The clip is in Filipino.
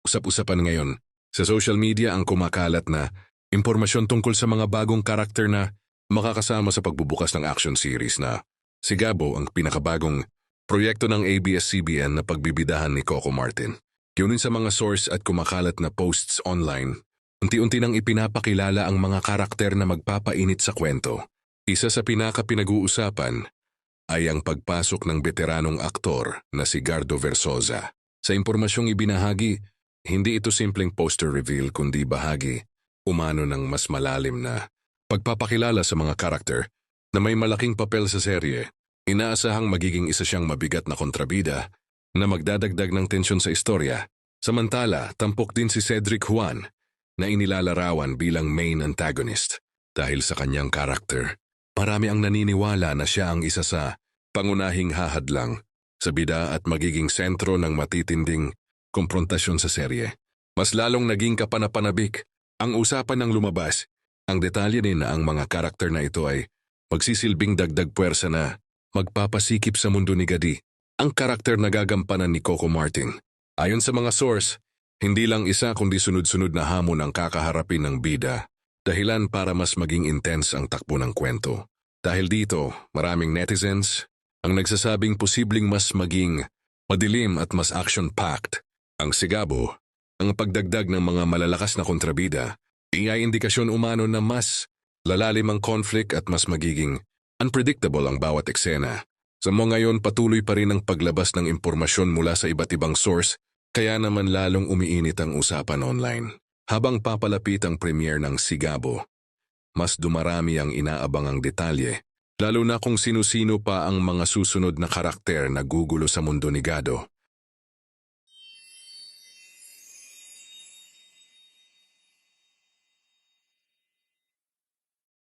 usap-usapan ngayon. Sa social media ang kumakalat na impormasyon tungkol sa mga bagong karakter na makakasama sa pagbubukas ng action series na si Gabo ang pinakabagong proyekto ng ABS-CBN na pagbibidahan ni Coco Martin. Yunin sa mga source at kumakalat na posts online, unti-unti nang ipinapakilala ang mga karakter na magpapainit sa kwento. Isa sa pinaka-pinag-uusapan ay ang pagpasok ng veteranong aktor na si Gardo Versosa. Sa impormasyong ibinahagi, hindi ito simpleng poster reveal kundi bahagi umano ng mas malalim na pagpapakilala sa mga karakter na may malaking papel sa serye. Inaasahang magiging isa siyang mabigat na kontrabida na magdadagdag ng tensyon sa istorya. Samantala, tampok din si Cedric Juan na inilalarawan bilang main antagonist. Dahil sa kanyang karakter, marami ang naniniwala na siya ang isa sa pangunahing hahadlang sa bida at magiging sentro ng matitinding komprontasyon sa serye. Mas lalong naging kapanapanabik ang usapan ng lumabas. Ang detalye din na ang mga karakter na ito ay magsisilbing dagdag puwersa na magpapasikip sa mundo ni Gadi, ang karakter na gagampanan ni Coco Martin. Ayon sa mga source, hindi lang isa kundi sunod-sunod na hamon ang kakaharapin ng bida, dahilan para mas maging intense ang takbo ng kwento. Dahil dito, maraming netizens ang nagsasabing posibleng mas maging madilim at mas action-packed ang si Gabo. Ang pagdagdag ng mga malalakas na kontrabida ay indikasyon umano na mas lalalim ang conflict at mas magiging unpredictable ang bawat eksena. Sa mga ngayon patuloy pa rin ang paglabas ng impormasyon mula sa iba't ibang source, kaya naman lalong umiinit ang usapan online. Habang papalapit ang premiere ng Si Gabo, mas dumarami ang inaabangang detalye, lalo na kung sino-sino pa ang mga susunod na karakter na gugulo sa mundo ni Gado.